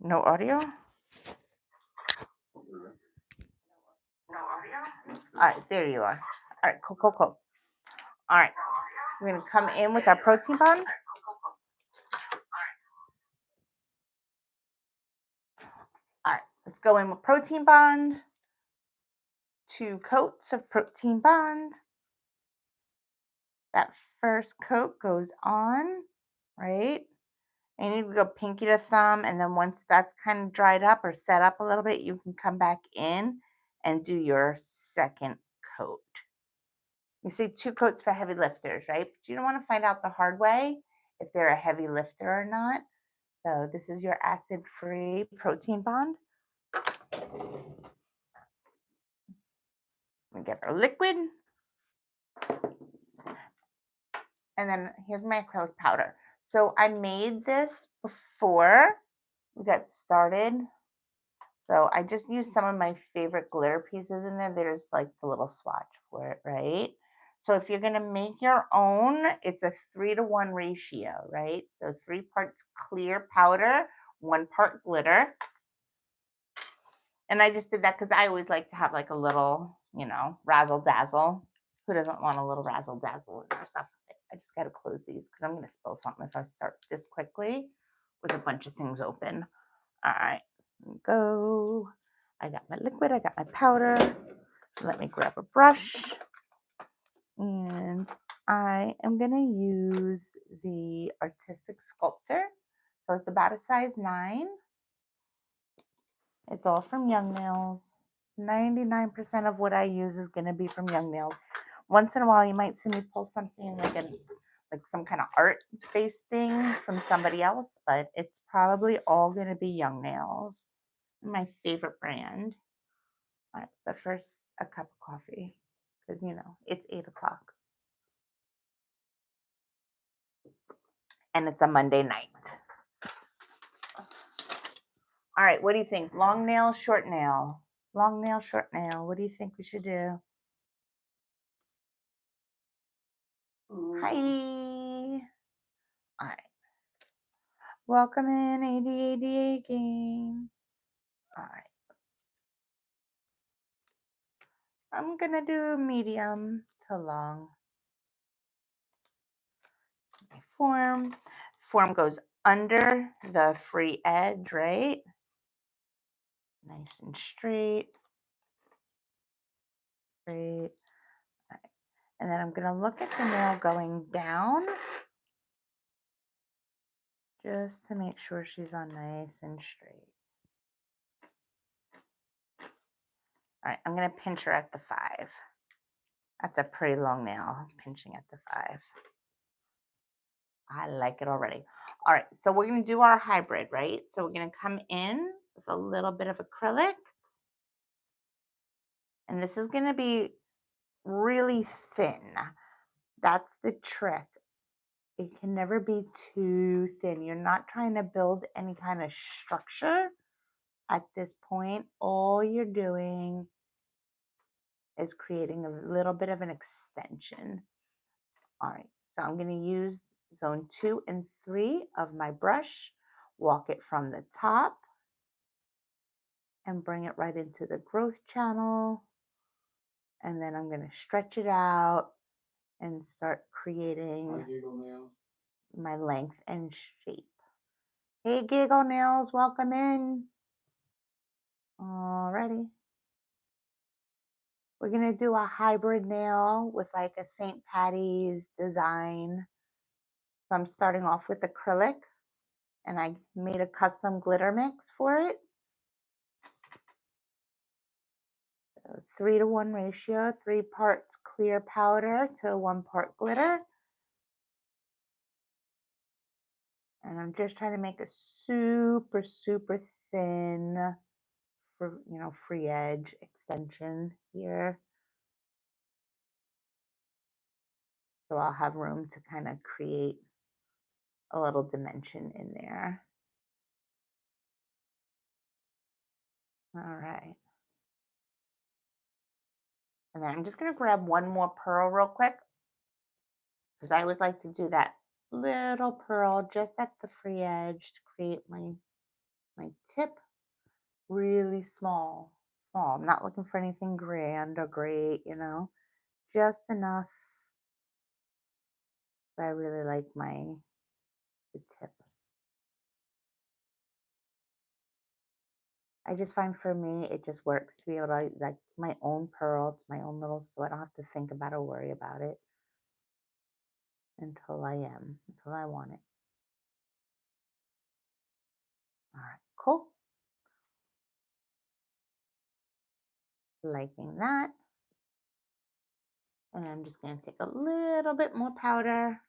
No audio? All right, there you are. All right, cool. All right, we're gonna come in with our protein bond. All right, let's go in with protein bond. 2 coats of protein bond. That first coat goes on, right? And you need to go pinky to thumb, and then once that's kind of dried up or set up a little bit, you can come back in and do your second coat. You see 2 coats for heavy lifters, right? But you don't want to find out the hard way if they're a heavy lifter or not. So this is your acid-free protein bond. We get our liquid. And then here's my acrylic powder. So I made this before we got started. So I just used some of my favorite glitter pieces in there. There's like the little swatch for it, right? So if you're gonna make your own, it's a 3-to-1 ratio, right? So 3 parts clear powder, 1 part glitter. And I just did that because I always like to have like a little, razzle dazzle. Who doesn't want a little razzle dazzle in their stuff? I just got to close these because I'm going to spill something if I start this quickly with a bunch of things open. All right, go. I got my liquid, I got my powder. Let me grab a brush. And I am going to use the Artistic Sculptor. So it's about a size 9. It's all from Young Nails. 99% of what I use is going to be from Young Nails. Once in a while, you might see me pull something like some kind of art-based thing from somebody else, but it's probably all going to be Young Nails. My favorite brand. All right, but first, a cup of coffee because, it's 8 o'clock. And it's a Monday night. All right, what do you think? Long nail, short nail? Long nail, short nail. What do you think we should do? Hi. All right. Welcome in, ADADA game. All right. I'm going to do medium to long. My form goes under the free edge, right? Nice and straight. Straight. Right. And then I'm going to look at the nail going down just to make sure she's on nice and straight. All right, I'm going to pinch her at the 5. That's a pretty long nail, pinching at the 5. I like it already. All right, so we're going to do our hybrid, right? So we're going to come in with a little bit of acrylic. And this is going to be really thin. That's the trick. It can never be too thin. You're not trying to build any kind of structure at this point. All you're doing is creating a little bit of an extension. All right, so I'm going to use zone 2 and 3 of my brush, walk it from the top, and bring it right into the growth channel. And then I'm going to stretch it out and start creating my length and shape. Hey, Giggle Nails, welcome in. Alrighty. We're going to do a hybrid nail with like a St. Patty's design. So I'm starting off with acrylic, and I made a custom glitter mix for it. So 3-to-1 ratio, 3 parts clear powder to 1 part glitter. And I'm just trying to make a super, super thin, free edge extension here. So I'll have room to kind of create a little dimension in there. All right. And then I'm just going to grab one more pearl real quick because I always like to do that little pearl just at the free edge to create my tip. Really small, small. I'm not looking for anything grand or great, just enough that I really like the tip. I just find for me it just works to be able to like it's my own pearl, it's my own little, so I don't have to think about or worry about it until I want it. All right, cool. Liking that. And I'm just going to take a little bit more powder.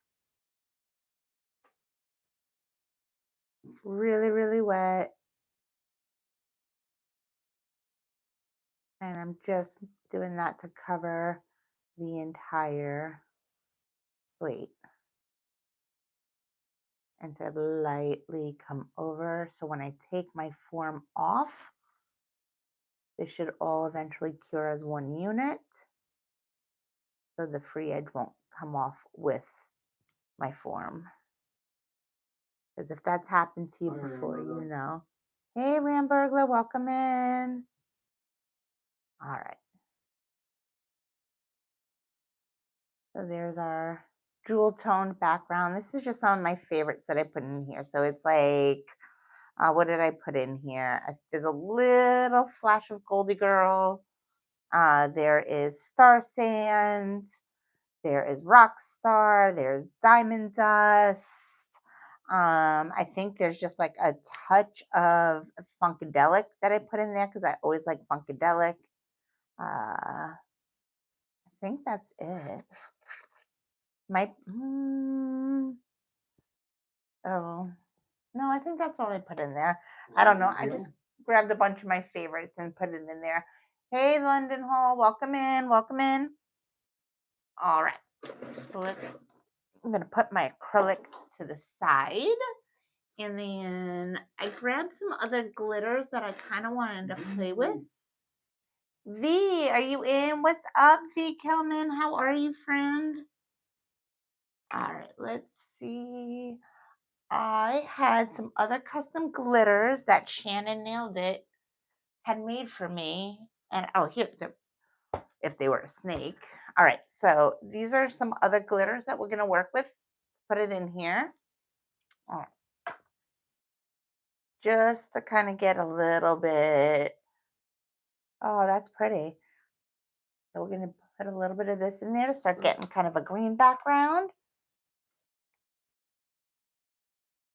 Really, really wet. And I'm just doing that to cover the entire plate. And to lightly come over. So when I take my form off, they should all eventually cure as one unit. So the free edge won't come off with my form. Because if that's happened to you before, you know. Hey, Ramburglar, welcome in. All right. So there's our jewel toned background. This is just some of my favorites that I put in here. So it's like, what did I put in here? There's a little flash of Goldie Girl. There is Star Sand. There is Rockstar. There's Diamond Dust. I think there's just like a touch of Funkadelic that I put in there because I always like Funkadelic. I think that's it. Oh, no, I think that's all I put in there. I don't know. I just grabbed a bunch of my favorites and put it in there. Hey, London Hall, welcome in. Welcome in. All right. So I'm going to put my acrylic to the side. And then I grabbed some other glitters that I kind of wanted to play with. V, are you in? What's up, V Kelman? How are you, friend? All right, let's see. I had some other custom glitters that Shannon Nailed It had made for me. And here, if they were a snake. All right, so these are some other glitters that we're going to work with. Put it in here. All right. Just to kind of get a little bit. Oh, that's pretty. So we're going to put a little bit of this in there to start getting kind of a green background.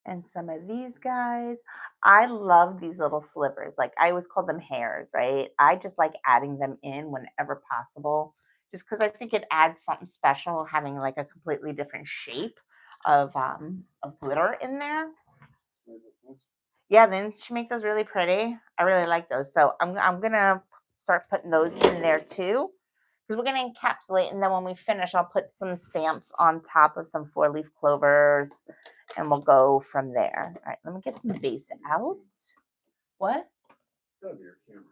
And some of these guys. I love these little slivers. Like I always call them hairs, right? I just like adding them in whenever possible, just because I think it adds something special having like a completely different shape of glitter in there. Yeah, then she make those really pretty. I really like those. So I'm gonna start putting those in there too. Because we're gonna encapsulate, and then when we finish, I'll put some stamps on top of some 4-leaf clovers, and we'll go from there. All right, let me get some base out. What? It's gotta be your camera.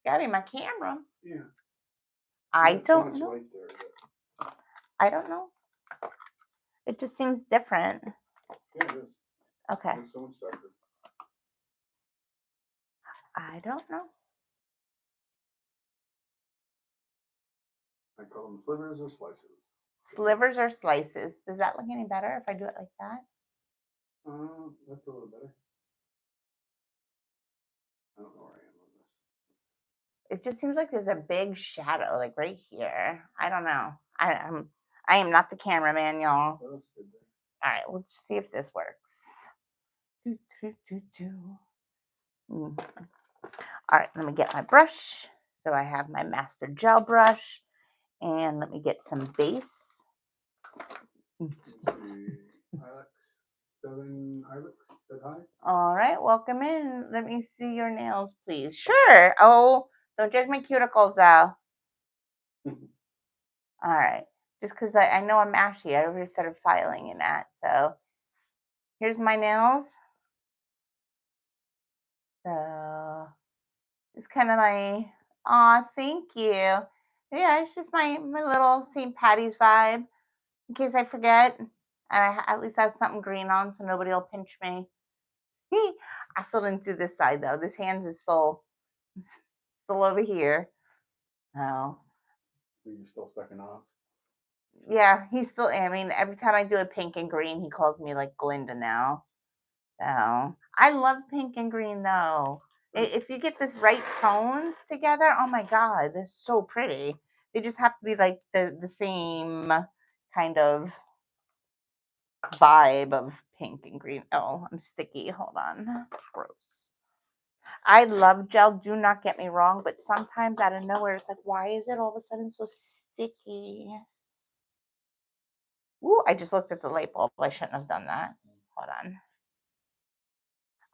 Gotta be my camera. Yeah. I don't know. I don't know. It just seems different. Yeah, it is. Okay. It's so much darker. I don't know. I call them slivers or slices. Slivers or slices. Does that look any better if I do it like that? That's a little better. I don't know where I am on this. It just seems like there's a big shadow, like right here. I don't know. I am not the cameraman, y'all. That looks good All there. right, let's see if this works. All right, let me get my brush. So I have my master gel brush, and let me get some base. Let's see. Ilex, 7 Ilex, said hi. All right, welcome in. Let me see your nails, please. Sure. Oh, don't judge my cuticles, though. All right. Just because I know I'm ashy, I already started filing in that. So here's my nails. So it's kind of my, aw, thank you. Yeah, it's just my little St. Patty's vibe. In case I forget, And at least have something green on so nobody will pinch me. I still didn't do this side though. This hand is still over here. Oh. You're still stuck in Oz. Yeah, he's still, I mean, every time I do a pink and green, he calls me like Glinda now. So I love pink and green though. If you get this right tones together, oh my God, they're so pretty. They just have to be like the same kind of vibe of pink and green. Oh, I'm sticky. Hold on. Gross. I love gel. Do not get me wrong, but sometimes out of nowhere, it's like, why is it all of a sudden so sticky? Ooh, I just looked at the light bulb. I shouldn't have done that. Hold on.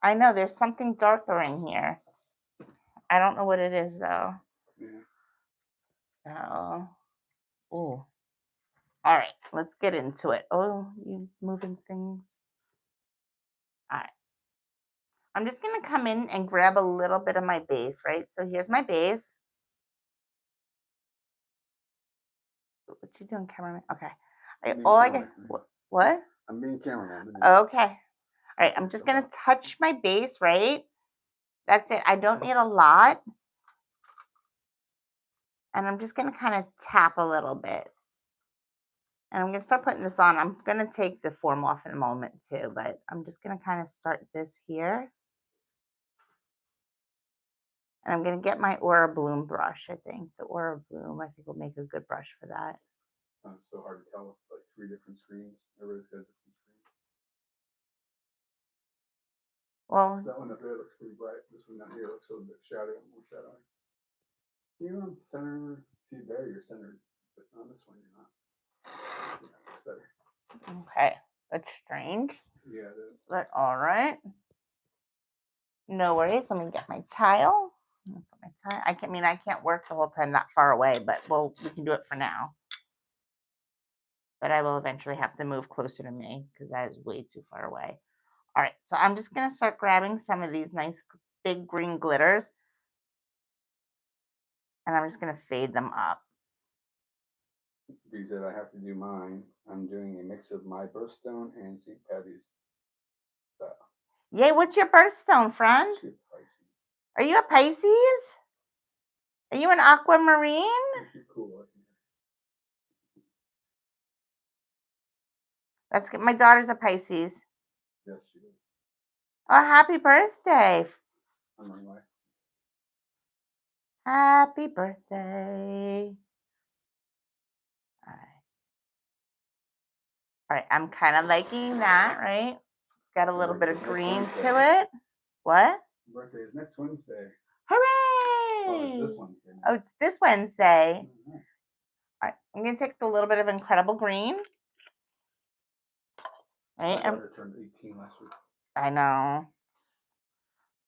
I know there's something darker in here. I don't know what it is though. Yeah. Oh. Ooh. All right, let's get into it. Oh, you moving things. All right. I'm just gonna come in and grab a little bit of my base, right? So here's my base. What you doing, cameraman? Okay. All I get. What? I'm being cameraman. Okay. All right. I'm just gonna touch my base, right? That's it. I don't need a lot. And I'm just gonna kind of tap a little bit. And I'm gonna start putting this on. I'm gonna take the form off in a moment too, but I'm just gonna kind of start this here. And I'm gonna get my Aura Bloom brush. I think the Aura Bloom, I think, will make a good brush for that. It's so hard to tell with like 3 different screens. Everybody's got different screens. Well, that one up there looks pretty bright. This one down here looks a little bit shadowy, more shadowy. You center, see there you're centered, but on this one you're not. Yeah, that's better. Okay, that's strange. Yeah, it is. But all right. No worries. Let me get my tile. I can't work the whole time that far away, but we can do it for now. But I will eventually have to move closer to me because that is way too far away. All right, so I'm just gonna start grabbing some of these nice big green glitters, and I'm just gonna fade them up. He said I have to do mine. I'm doing a mix of my birthstone and St. Patty's. Yay! What's your birthstone, friend? Are you a Pisces? Are you an aquamarine? Cool. That's good. My daughter's a Pisces. Yes, she is. Oh, happy birthday. I'm on my way. Happy birthday. All right, I'm kind of liking that, right? Got a little bit of green to it. What? Birthday is next Wednesday. Hooray! Oh, it's this Wednesday. Oh, it's this Wednesday. Mm-hmm. All right, I'm going to take a little bit of Incredible Green. Right? My daughter turned 18 last week. I know.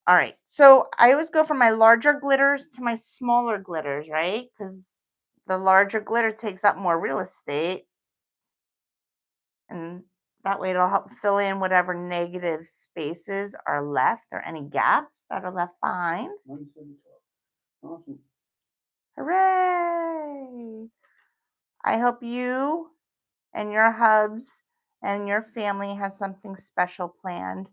All right, so I always go from my larger glitters to my smaller glitters, right? Because the larger glitter takes up more real estate. And that way it'll help fill in whatever negative spaces are left or any gaps that are left behind. Awesome. Hooray! I hope you and your hubs and your family has something special planned.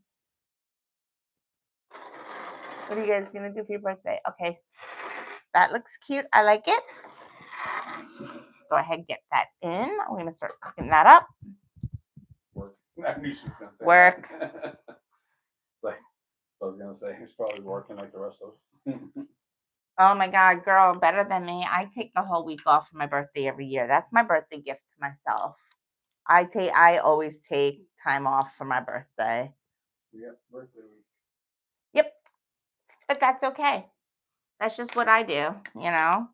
What are you guys going to do for your birthday? Okay, that looks cute. I like it. Let's go ahead and get that in. I'm going to start cooking that up. Work. I knew she was going to say work. Like, I was going to say, he's probably working like the rest of us. Oh my God, girl, better than me. I take the whole week off for my birthday every year. That's my birthday gift to myself. I always take time off for my birthday. Yep, birthday week. Yep. But that's okay. That's just what I do, you know.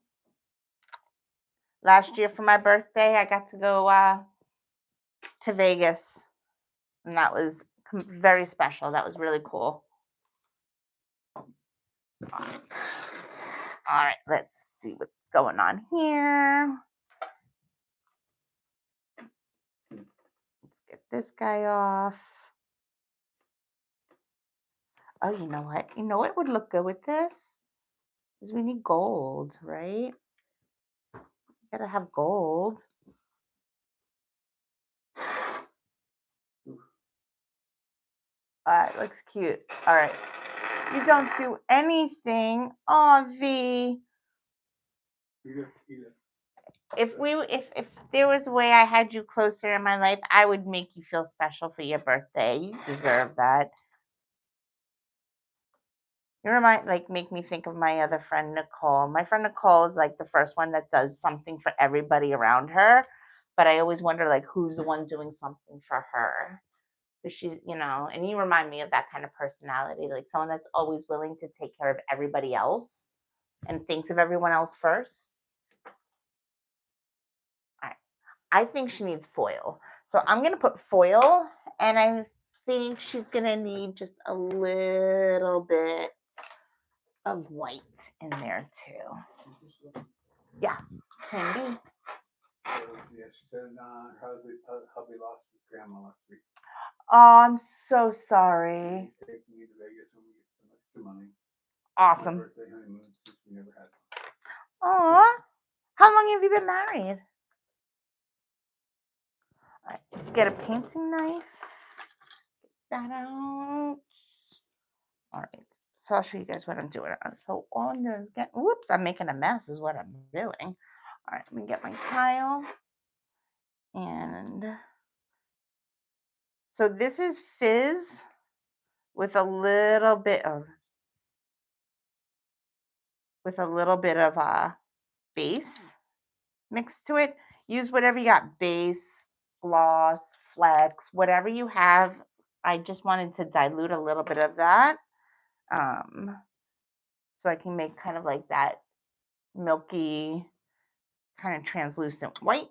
Last year for my birthday, I got to go to Vegas. And that was very special. That was really cool. All right, let's see what's going on here. Let's get this guy off. Oh, you know what? You know what would look good with this? Is we need gold, right? You gotta have gold. Looks cute. All right. You don't do anything. Oh, V. Eat it. If there was a way I had you closer in my life, I would make you feel special for your birthday. You deserve that. You make me think of my other friend Nicole. My friend Nicole is like the first one that does something for everybody around her, but I always wonder like who's the one doing something for her. Because she's, and you remind me of that kind of personality, like someone that's always willing to take care of everybody else and thinks of everyone else first. I think she needs foil. So I'm going to put foil, and I think she's going to need just a little bit of white in there too. Yeah, can be. Yeah, she said her hubby lost his grandma last week. Oh, I'm so sorry. He's taking me to Vegas when we get some extra money. Awesome. Birthday honeymoon since we never had one. Aw, how long have you been married? All right, let's get a painting knife. Get that out. All right. So I'll show you guys what I'm doing. So all I'm doing is whoops, I'm making a mess is what I'm doing. All right, let me get my tile. And so this is fizz with a little bit of base mixed to it. Use whatever you got, base, gloss, flex, whatever you have. I just wanted to dilute a little bit of that. So I can make kind of like that milky, kind of translucent white.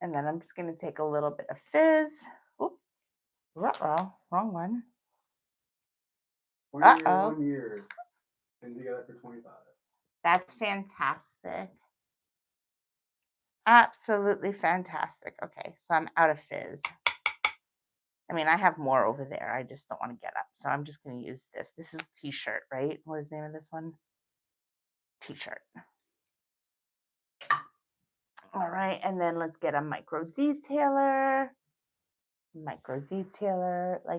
And then I'm just going to take a little bit of fizz. Oop, wrong one. 21 years. Been together for 25. That's fantastic. Absolutely fantastic. Okay, so I'm out of fizz. I mean, I have more over there. I just don't want to get up. So I'm just going to use this. This is T-shirt, right? What is the name of this one? T-shirt. All right, and then let's get a micro detailer. Like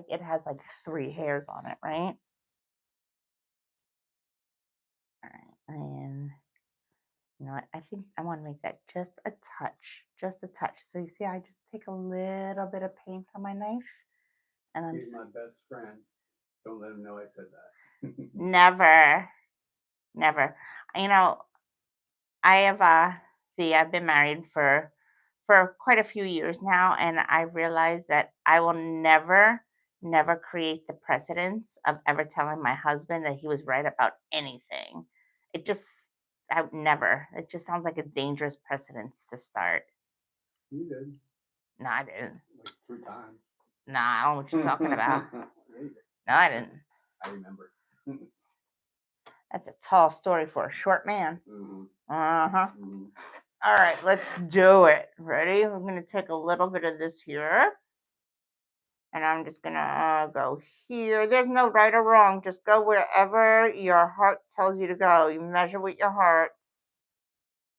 it has like 3 hairs on it, right? All right, and you know what? I think I want to make that just a touch. So you see, I just take a little bit of paint on my knife, and I'm He's just my best friend. Don't let him know I said that. never. I have I've been married for quite a few years now, and I realized that I will never create the precedence of ever telling my husband that he was right about anything. It just I would never. It just sounds like a dangerous precedence to start. You did. No, I didn't. Like 3 times. No, I don't know what you're talking about. Yeah, you did. No, I didn't. I remember. That's a tall story for a short man. Mm-hmm. Uh-huh. Mm-hmm. All right, let's do it. Ready? I'm going to take a little bit of this here. And I'm just going to go here. There's no right or wrong. Just go wherever your heart tells you to go. You measure with your heart.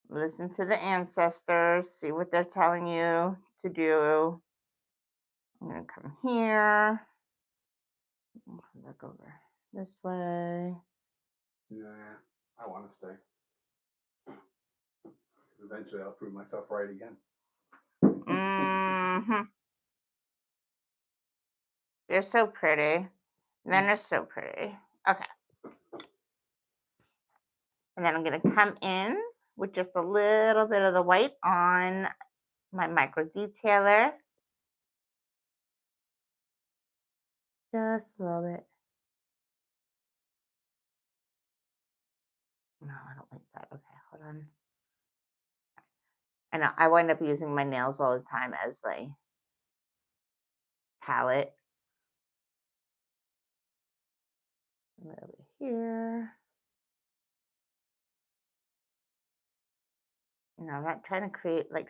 Listen to the ancestors. See what they're telling you to do. I'm going to come here. Come back over this way. Nah, I want to stay. Eventually, I'll prove myself right again. Mm-hmm. They're so pretty. Men are so pretty. Okay. And then I'm going to come in with just a little bit of the white on my micro detailer. Just a little bit. No, I don't like that. Okay, hold on. I know I wind up using my nails all the time as my palette. A little bit here. I'm not trying to create like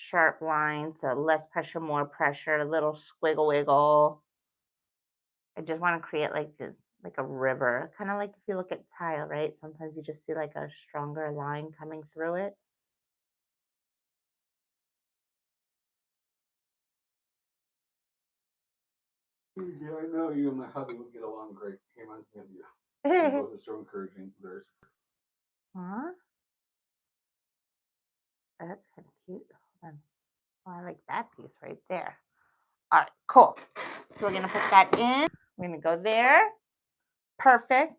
sharp lines, so less pressure, more pressure, a little squiggle wiggle. I just want to create like a river, kind of like if you look at tile, right? Sometimes you just see like a stronger line coming through it. Yeah, I know you and my hubby would get along great. He reminds me of you. You both are so encouraging. There's Huh? That's kind of cute. Hold on. Oh, I like that piece right there. All right, cool. So we're gonna put that in. We're gonna go there. Perfect.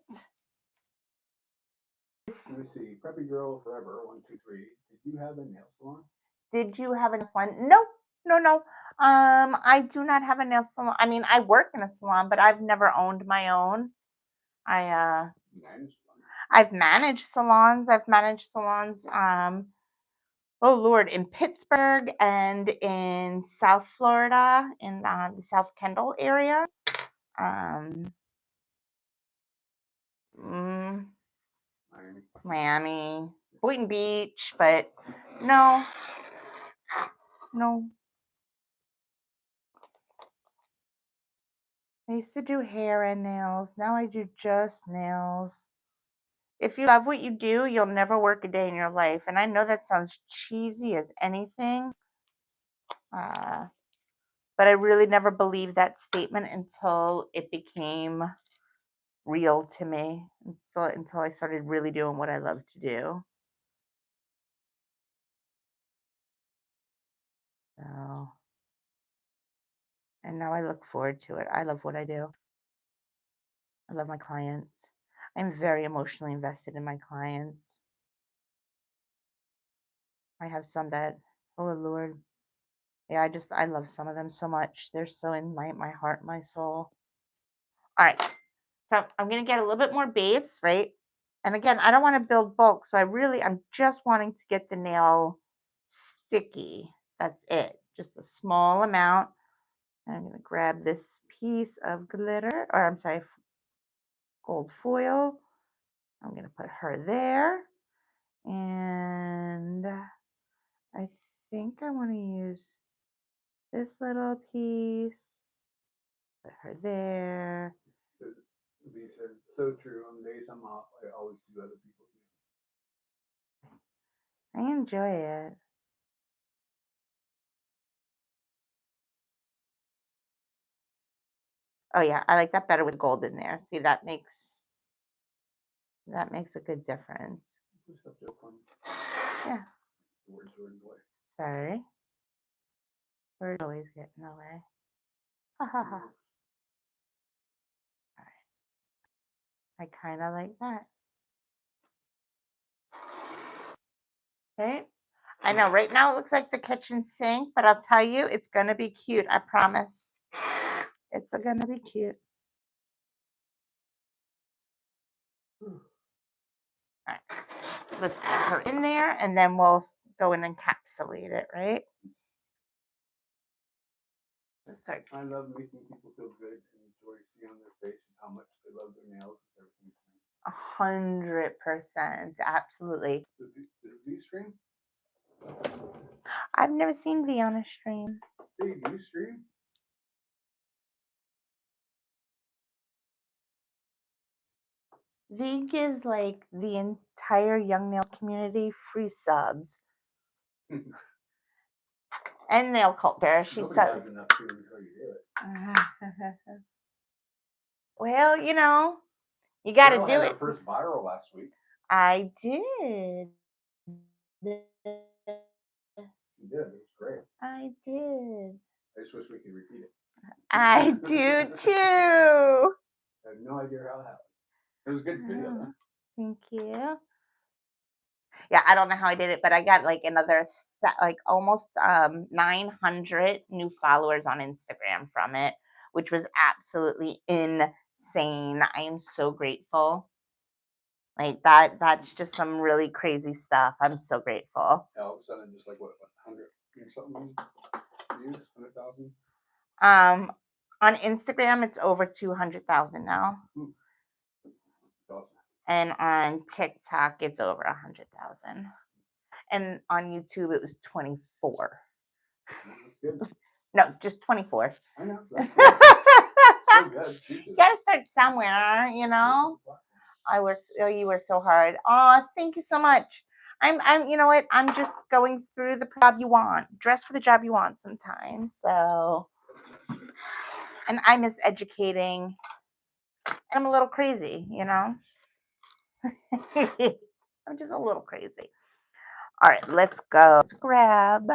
let me see. Preppy girl forever. 1, 2, 3. Did you have a nail salon? Did you have a nail salon? No, no, no. I do not have a nail salon. I mean, I work in a salon, but I've never owned my own. I Managed one. I've managed salons. I've managed salons. Oh Lord, in Pittsburgh and in South Florida, in the South Kendall area. Um, mm, Miami, Boynton Beach, but no, no. I used to do hair and nails. Now I do just nails. If you love what you do, you'll never work a day in your life. And I know that sounds cheesy as anything, uh, but I really never believed that statement until it became real to me. Until I started really doing what I love to do. So, and now I look forward to it. I love what I do. I love my clients. I'm very emotionally invested in my clients. I have some that, oh Lord, yeah, I love some of them so much. They're so in my heart, my soul. All right. So I'm gonna get a little bit more base, right? And again, I don't want to build bulk, so I'm just wanting to get the nail sticky. That's it. Just a small amount. And I'm gonna grab this piece of glitter, or I'm sorry, gold foil. I'm gonna put her there. And I think I want to use this little piece. Put her there. B said, so true. On days I'm off, I always do other people's nails. I enjoy it. Oh yeah, I like that better with gold in there. See, that makes a good difference. Yeah. Words were in the way. Sorry. Words always get in the way. Ha ha ha. All right. I kind of like that. Okay. I know right now it looks like the kitchen sink, but I'll tell you, it's going to be cute. I promise. It's going to be cute. All right. Let's put her in there and then we'll go and encapsulate it, right? Let's start. I love making people feel good and enjoy seeing on their face how much they love their nails and everything. 100%. Absolutely. Did V stream? I've never seen V on a stream. Hey, do you stream? V gives like the entire young nail community free subs. And nail culture. She said, well, you know, you got to do it. First viral last week. I did. You did. It was great. I did. I just wish we could repeat it. I do too. I have no idea how that happened. It was a good video. Huh? Thank you. Yeah, I don't know how I did it, but I got like another like almost 900 new followers on Instagram from it, which was absolutely insane. I am so grateful. Like that's just some really crazy stuff. I'm so grateful. Yeah, all of a sudden, just like what 100 something views, 100,000. On Instagram, it's over 200,000 now. Awesome. And on TikTok, it's over 100,000. And on YouTube, it was 24. No, just 24. I know. So good. You gotta start somewhere, you know. You work so hard. Oh, thank you so much. You know what? I'm just going through the job you want. Dress for the job you want sometimes. So and I miss educating. I'm a little crazy, you know? I'm just a little crazy. All right, let's go. Let's grab.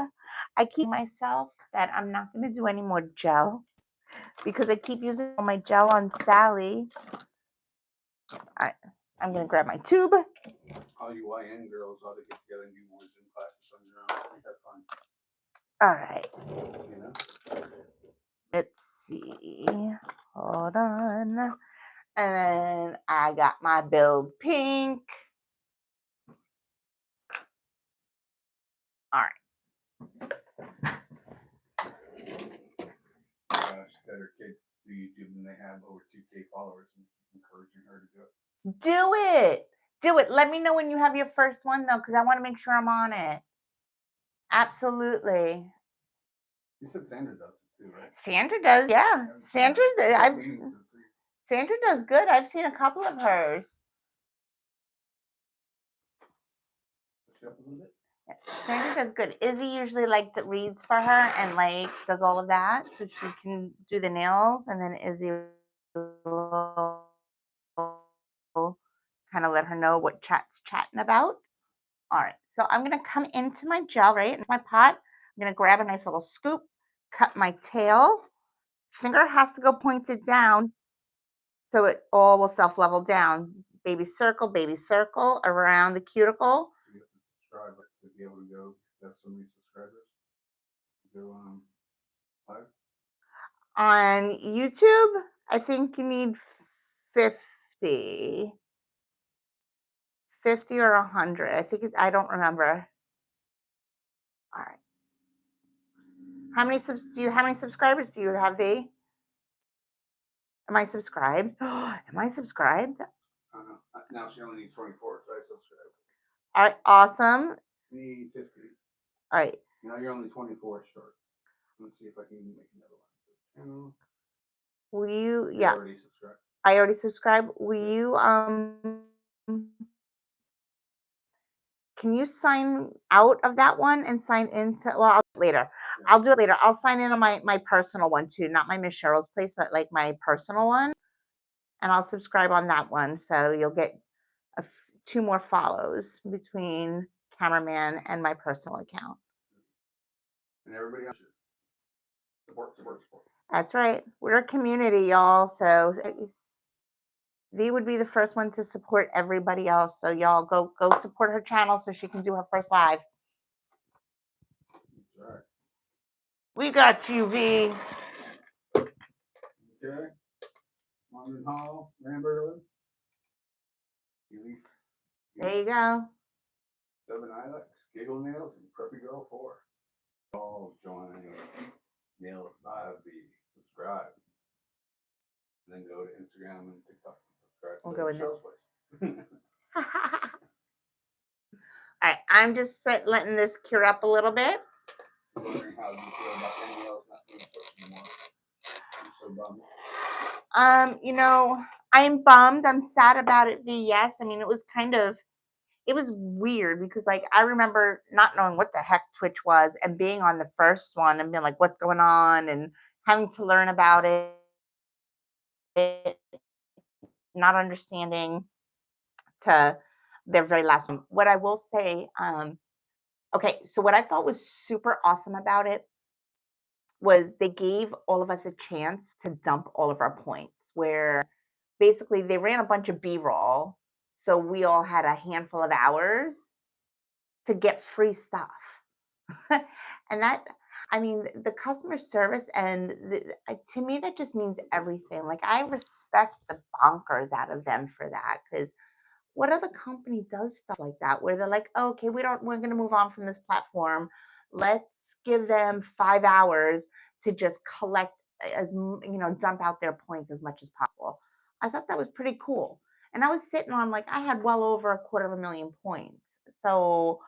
I keep myself that I'm not going to do any more gel because I keep using all my gel on Sally. I'm going to grab my tube. All you YN girls ought to get together and do more Zoom classes on your own. I think that's fun. All right. You know? Let's see. Hold on. And then I got my build pink. All right. She said her kids do YouTube and they have over 2K followers and encouraging her to do it. Do it. Do it. Let me know when you have your first one though, because I want to make sure I'm on it. Absolutely. You said Sandra does it too, right? Sandra does, yeah. Sandra, Meetings to see. Sandra does good. I've seen a couple of hers. Push it up a little bit. Sandra does good. Izzy usually like that reads for her and like does all of that so she can do the nails, and then Izzy will kind of let her know what chat's chatting about. All right, so I'm gonna come into my gel, right, into my pot. I'm gonna grab a nice little scoop, cut my tail. Finger has to go pointed down so it all will self-level down. Baby circle around the cuticle. So you have to subscribe to be able to go have so many subscribers. Go live. On YouTube, I think you need 50. 50 or 100. I think I don't remember. All right. How many subscribers do you have, V? Am I subscribed? Am I subscribed? Now she only needs 24, so I subscribe. All right, awesome. Need 50. All right. Now you're only 24 short. Let's see if I can make another one. Will you? You Yeah. already subscribed. I already subscribed. Will you can you sign out of that one and sign into, well, later. Yeah. I'll do it later. I'll sign in on my personal one too, not my Miss Cheryl's place, but like my personal one, and I'll subscribe on that one. So you'll get 2 more follows between Cameraman and my personal account. And everybody else support. That's right. We're a community, y'all. So V would be the first one to support everybody else. So y'all go support her channel so she can do her first live. All right. We got you, V. Okay. London Hall, Ramberlin. There you go. 7 Ilex, Giggle Nails, and Preppy Girl 4. All join Nails Live, subscribe. And then go to Instagram and TikTok and subscribe. We'll go with it. Cheryl's place. All right, I'm just letting this cure up a little bit. I'm wondering how you feel about any nails not being pushed anymore. I'm so bummed. You know, I'm bummed. I'm sad about it, V. Yes. I mean, it was weird because like I remember not knowing what the heck Twitch was and being on the first one and being like, what's going on, and having to learn about it, not understanding to their very last one. What I will say, okay, so what I thought was super awesome about it was they gave all of us a chance to dump all of our points, where basically they ran a bunch of B-roll. So we all had a handful of hours to get free stuff. And that, I mean, the customer service and to me, that just means everything. Like I respect the bonkers out of them for that, because what other company does stuff like that where they're like, oh, okay, we're going to move on from this platform. Let's give them 5 hours to just collect dump out their points as much as possible. I thought that was pretty cool. And I was sitting on like, I had well over 250,000 points. So,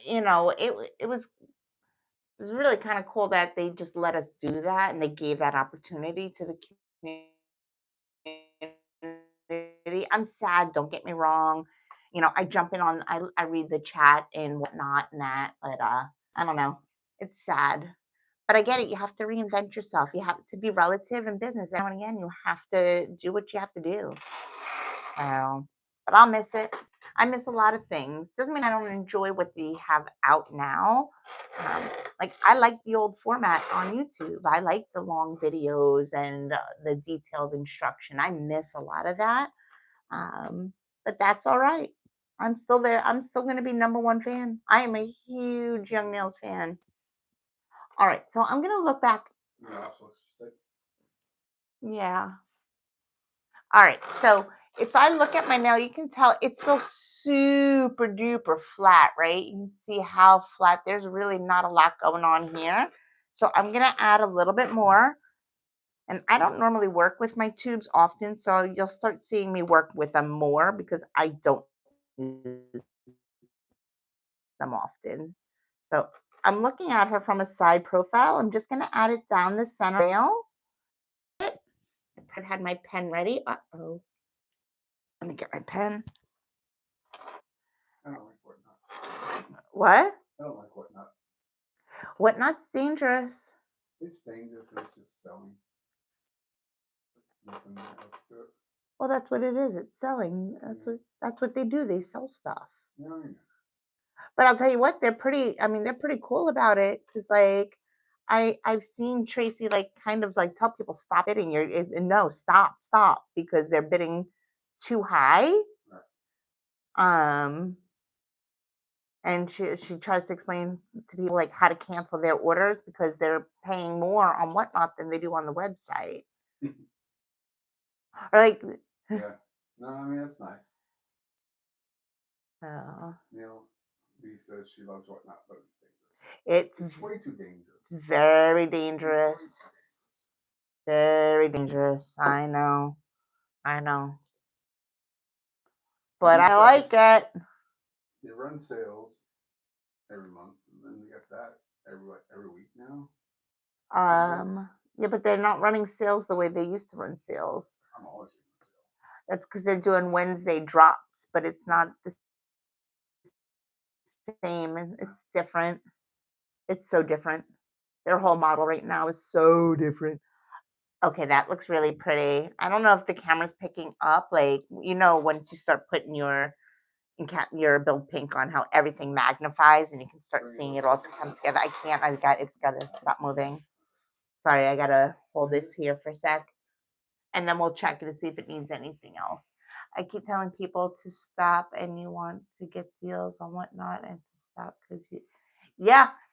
it was really kind of cool that they just let us do that and they gave that opportunity to the community. I'm sad, don't get me wrong. I jump in on, I read the chat and whatnot and that, but I don't know. It's sad. But I get it. You have to reinvent yourself. You have to be relative in business. And again, you have to do what you have to do. But I'll miss it. I miss a lot of things. Doesn't mean I don't enjoy what we have out now. Like I like the old format on YouTube. I like the long videos and the detailed instruction. I miss a lot of that. But that's all right. I'm still there. I'm still going to be number one fan. I am a huge Young Nails fan. All right, so I'm going to look back. Yeah. All right, so if I look at my nail, you can tell it's still super duper flat, right? You can see how flat. There's really not a lot going on here. So I'm going to add a little bit more. And I don't normally work with my tubes often, so you'll start seeing me work with them more because I don't use them often. So I'm looking at her from a side profile. I'm just going to add it down the center rail. I had my pen ready. Uh-oh. Let me get my pen. I don't like whatnot. What? I don't like whatnot. Whatnot's dangerous. It's dangerous. It's just selling. Nothing else to it. Well, that's what it is. It's selling. That's what they do. They sell stuff. Yeah, I know. But I'll tell you what, they're pretty cool about it. Cause like I've seen Tracy like kind of like tell people stop bidding. No, stop because they're bidding too high. And she tries to explain to people like how to cancel their orders because they're paying more on Whatnot than they do on the website. Or like, yeah, no, I mean that's nice. You know, B says she loves Whatnot, but it's way too dangerous. Very dangerous. Very dangerous. I know. But I like it. They run sales every month, and then we get that every week now. Yeah, but they're not running sales the way they used to run sales. I'm always in sale. That's because they're doing Wednesday drops, but it's not the same. It's different. It's so different. Their whole model right now is so different. Okay, that looks really pretty. I don't know if the camera's picking up. Like, once you start putting your build pink on, how everything magnifies and you can start seeing it all come together. I can't. It's got to stop moving. Sorry, I got to hold this here for a sec. And then we'll check to see if it needs anything else. I keep telling people to stop and you want to get deals on Whatnot and to stop because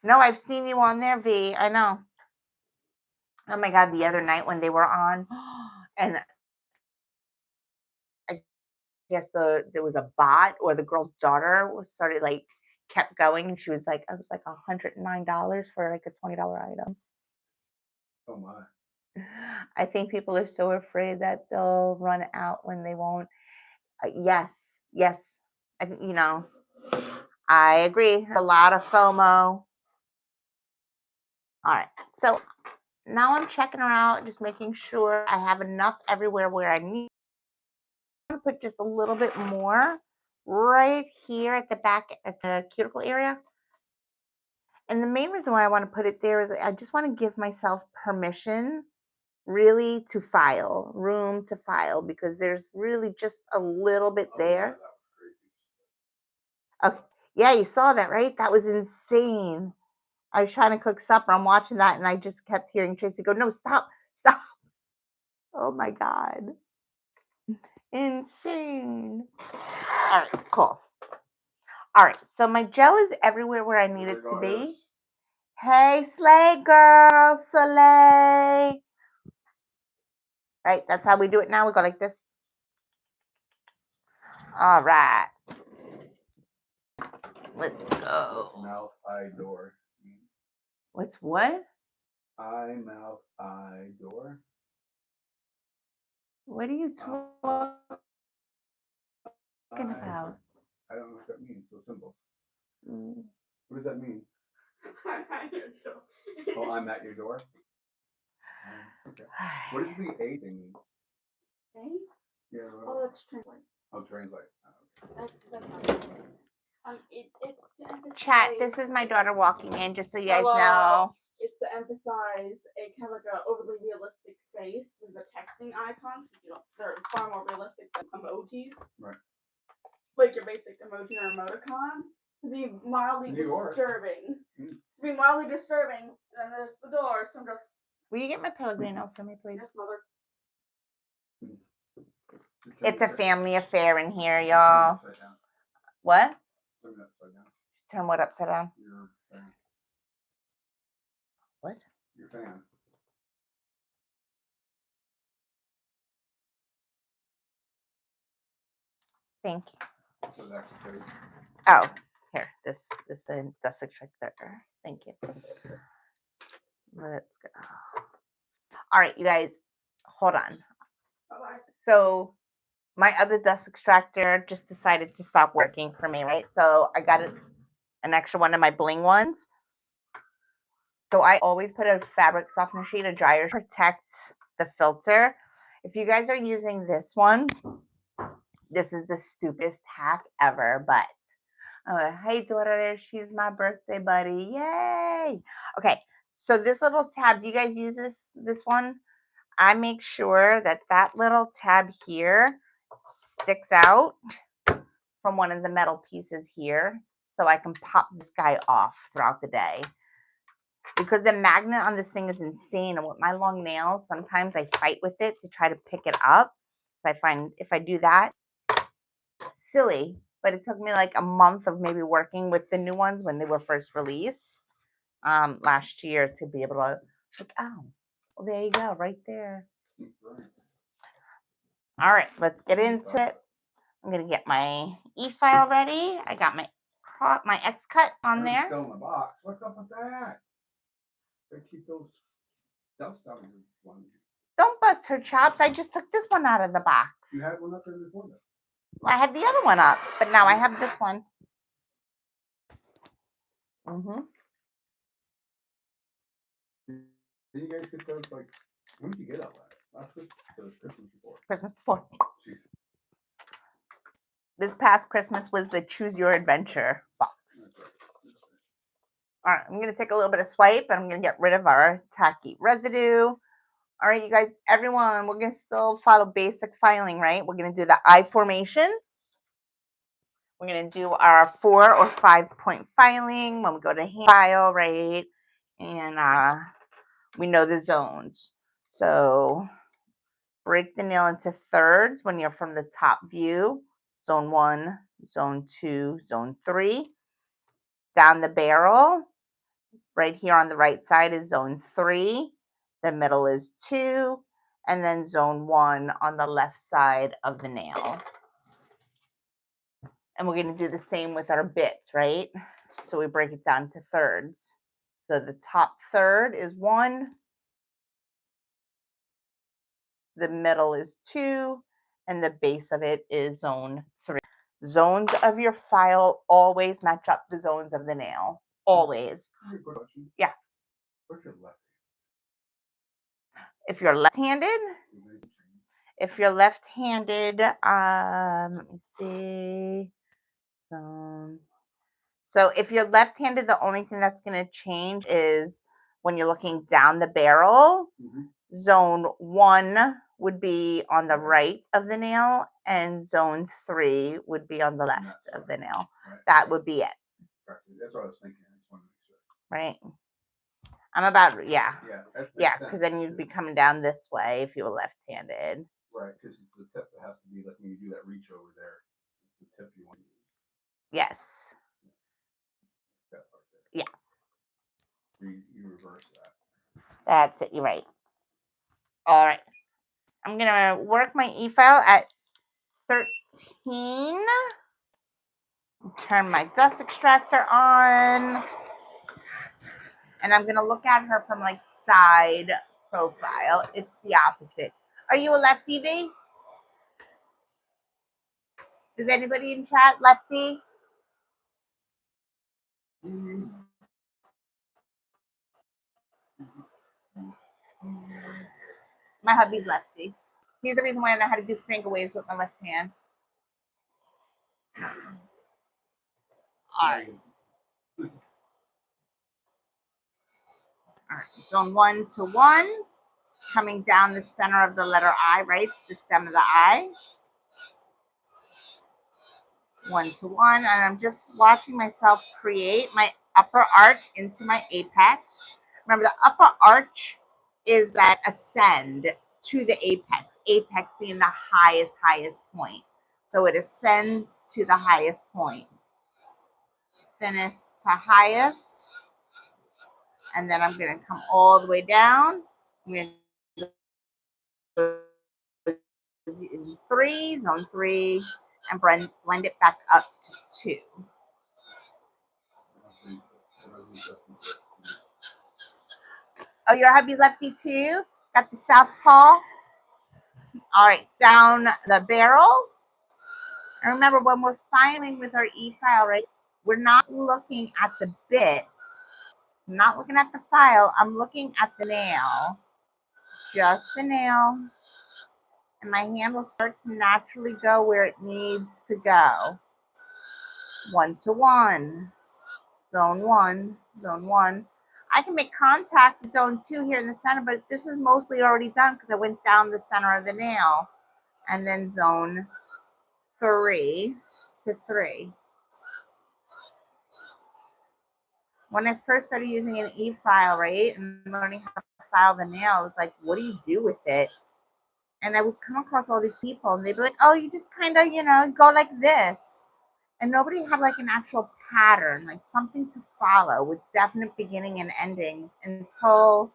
I've seen you on there, V. I know. Oh my God, the other night when they were on and I guess there was a bot or the girl's daughter started like kept going and she was like, I was like $109 for like a $20 item. Oh my. I think people are so afraid that they'll run out when they won't. Yes. I agree. A lot of FOMO. All right. So now I'm checking her out, just making sure I have enough everywhere where I need. I'm going to put just a little bit more right here at the back at the cuticle area. And the main reason why I want to put it there is I just want to give myself permission really to file, room to file, because there's really just a little bit there. Okay. Yeah, you saw that, right? That was insane. I was trying to cook supper. I'm watching that and I just kept hearing Tracy go, no, stop. Oh my God. Insane. All right, cool. All right, so my gel is everywhere where I need it to be. Hey, Slay girl, Soleil. Right, that's how we do it now. We go like this. All right. Let's go. Mouth, eye, door. What's what? Eye, mouth, eye, door. What are you talking about? I don't know what that means. Those symbols. What does that mean? I'm at your door. Oh, I'm at your door? Okay. What does the A thing mean? A? Yeah. Oh, that's translate. Oh, translate. That's not Chat, this is my daughter walking in, just so you guys know. It's to emphasize a kind of like a overly realistic face with the texting icons. They're far more realistic than emojis. Right. Like your basic emoji or emoticon. To be mildly New York. disturbing. Mm. To be mildly disturbing. And then there's the door. Some just Will you get my Pellegrino for me, please? yes, mother. It's a family affair in here, y'all. What? Turn it upside down. Turn what upside down? Your fan. What? Your fan. Thank you. So it actually says. Oh, here. This dust extractor. Thank you. Let's go. All right, you guys, hold on. Bye-bye. So my other dust extractor just decided to stop working for me, right? So I got an extra one of my bling ones. So I always put a fabric softener sheet, a dryer, to protect the filter. If you guys are using this one, this is the stupidest hack ever, but hey daughter, she's my birthday buddy. Yay. Okay, so this little tab, do you guys use this one? I make sure that that little tab here sticks out from one of the metal pieces here, so I can pop this guy off throughout the day. Because the magnet on this thing is insane, and with my long nails, sometimes I fight with it to try to pick it up. So I find if I do that, silly, but it took me like a month of maybe working with the new ones when they were first released last year to be able to look. Oh, well, there you go, right there. All right, let's get into it. I'm gonna get my e-file ready. I got my X-cut on there. Still in the box. What's up with that? They keep those dust out of your one. Don't bust her chops. I just took this one out of the box. You had one up there before that. I had the other one up, but now I have this one. Did you guys get those, like, when did you get all that? Last week? Or Christmas before? Christmas before. Jeez. This past Christmas was the Choose Your Adventure box. That's right. All right, I'm going to take a little bit of swipe, and I'm going to get rid of our tacky residue. All right, you guys, everyone, we're going to still follow basic filing, right? We're going to do the I formation. We're going to do our 4 or 5 point filing when we go to hand file, right? And we know the zones. So break the nail into thirds when you're from the top view. Zone 1, zone 2, zone 3. Down the barrel, right here on the right side is zone 3. The middle is 2. And then zone 1 on the left side of the nail. And we're going to do the same with our bits, right? So we break it down to thirds. So the top third is 1. The middle is 2. And the base of it is zone 3. Zones of your file always match up the zones of the nail. Always. Yeah. What's your left? If you're left-handed, let me see. So if you're left-handed, the only thing that's going to change is when you're looking down the barrel, zone 1 would be on the right of the nail, and zone 3 would be on the left of the nail. Right. That would be it. That's what I was thinking. I just wanted to make sure. Right? I'm about, yeah. Yeah, because then you'd be coming down this way if you were left-handed. Right, because it's the tip that has to be, like when you do that reach over there, it's the tip you want to use. Yes. That part there. Yeah. You reverse that. That's it. You're right. All right. I'm going to work my e-file at 13. Turn my dust extractor on. And I'm going to look at her from like side profile. It's the opposite. Are you a lefty, V? Is anybody in chat lefty? My hubby's lefty. He's the reason why I know how to do finger waves with my left hand. All right. All right, zone 1 to 1, coming down the center of the letter I, right? It's the stem of the I. 1 to 1, and I'm just watching myself create my upper arch into my apex. Remember, the upper arch is that ascend to the apex, apex being the highest point. So it ascends to the highest point. Thinnest to highest. And then I'm going to come all the way down. I'm going to go zone 3, and blend it back up to 2. Oh, your hubby's lefty too? Got the southpaw. All right, down the barrel. And remember, when we're filing with our e-file, right, we're not looking at the bit. I'm not looking at the file. I'm looking at the nail. Just the nail. And my hand will start to naturally go where it needs to go. 1 to 1. Zone 1. Zone 1. I can make contact with zone 2 here in the center, but this is mostly already done because I went down the center of the nail. And then zone 3 to 3. When I first started using an e-file, right, and learning how to file the nail, I was like, what do you do with it? And I would come across all these people, and they'd be like, oh, you just kind of, go like this. And nobody had like an actual pattern, like something to follow with definite beginning and endings until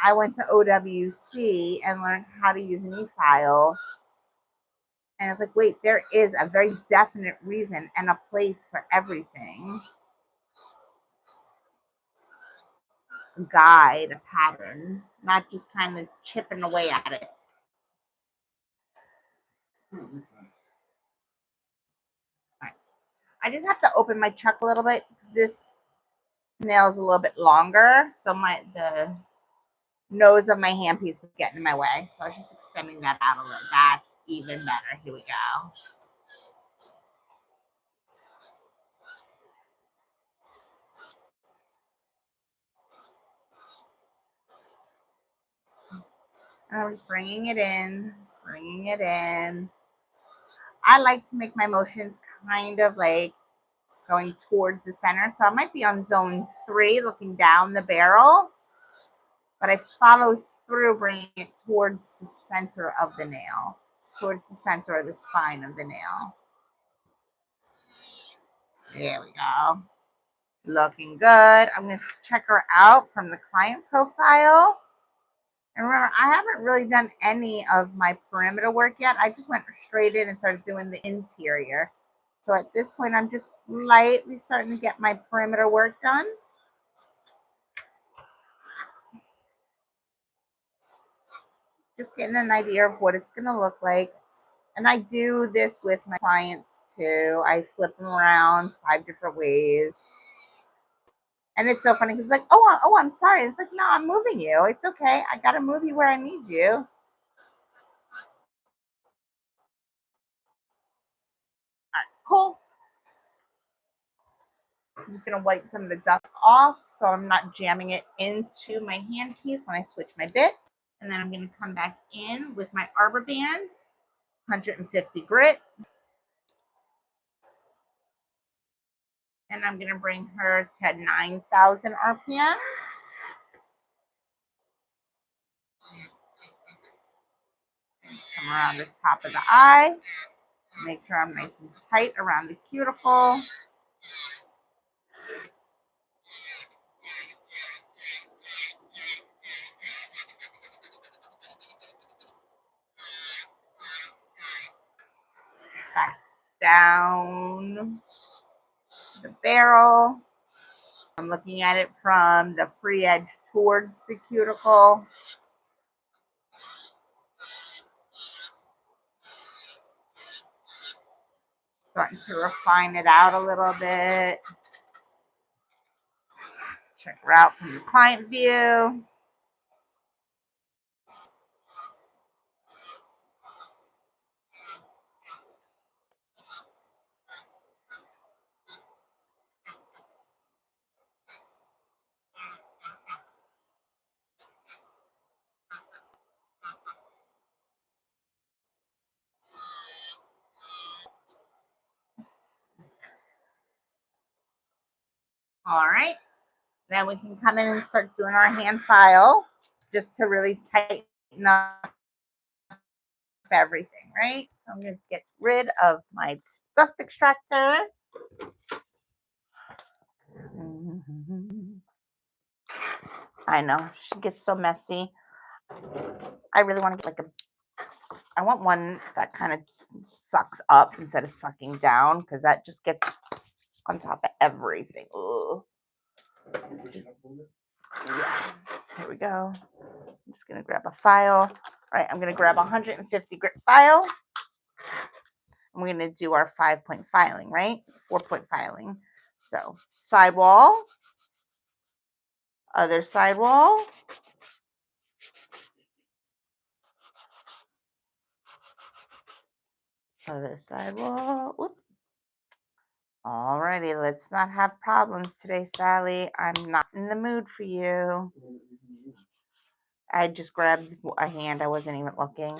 I went to OWC and learned how to use an e-file. And I was like, wait, there is a very definite reason and a place for everything. A guide, a pattern, not just kind of chipping away at it. Right. I just have to open my chuck a little bit because this nail is a little bit longer, so the nose of my handpiece was getting in my way. So I was just extending that out a little. That's even better. Here we go. And I'm just bringing it in, bringing it in. I like to make my motions kind of like going towards the center. So I might be on zone 3 looking down the barrel, but I follow through bringing it towards the center of the nail, towards the center of the spine of the nail. There we go. Looking good. I'm going to check her out from the client profile. And remember, I haven't really done any of my perimeter work yet. I just went straight in and started doing the interior. So at this point, I'm just lightly starting to get my perimeter work done. Just getting an idea of what it's going to look like. And I do this with my clients too. I flip them around 5 different ways. And it's so funny because like, oh, I'm sorry. It's like, no, I'm moving you. It's okay. I got to move you where I need you. All right, cool. I'm just going to wipe some of the dust off so I'm not jamming it into my handpiece when I switch my bit. And then I'm going to come back in with my arbor band, 150 grit. And I'm going to bring her to 9,000 RPM. Come around the top of the eye. Make sure I'm nice and tight around the cuticle. Back down the barrel. I'm looking at it from the free edge towards the cuticle. Starting to refine it out a little bit. Check her out from the client view. All right. Then we can come in and start doing our hand file just to really tighten up everything, right? So I'm going to get rid of my dust extractor. I know, she gets so messy. I really want to get like I want one that kind of sucks up instead of sucking down because that just gets on top of everything. Ugh. Yeah. Here we go. I'm just going to grab a file. All right, I'm going to grab a 150 grit file. And we're going to do our 5-point filing, right? 4-point filing. So sidewall, other sidewall, other sidewall. Whoop. Alrighty, let's not have problems today, Sally. I'm not in the mood for you. I just grabbed a hand. I wasn't even looking.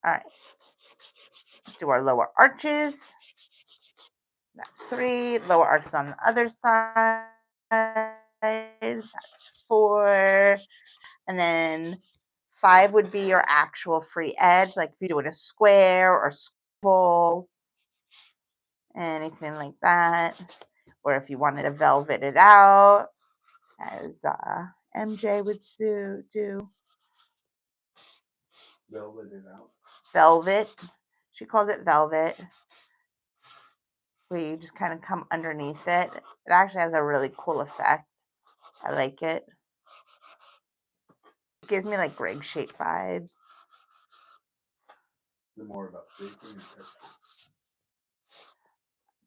All right. Let's do our lower arches. That's 3. Lower arches on the other side. That's 4. And then 5 would be your actual free edge, like if you're doing a square or square, anything like that. Or if you wanted to velvet it out, as MJ would do. Velvet it out. Velvet. She calls it velvet. Where you just kind of come underneath it. It actually has a really cool effect. I like it. It gives me like rig shape vibes. The more about shaping and texture.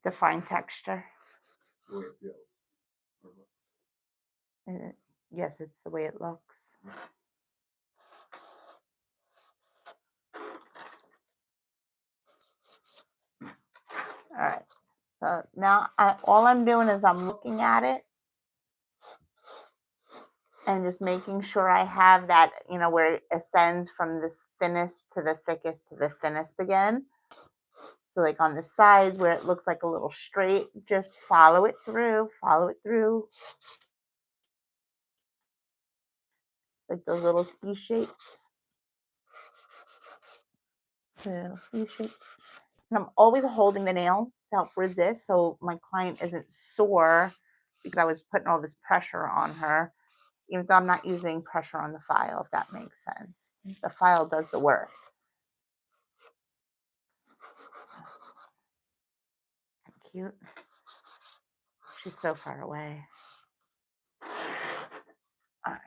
Define texture. The way it feels. Yes, it's the way it looks. All right. So now all I'm doing is I'm looking at it and just making sure I have that, where it ascends from this thinnest to the thickest to the thinnest again. So like on the sides where it looks like a little straight, just follow it through. Like those little C shapes. Little C shapes. And I'm always holding the nail to help resist so my client isn't sore because I was putting all this pressure on her, even though I'm not using pressure on the file, if that makes sense. The file does the work. Cute. She's so far away. All right.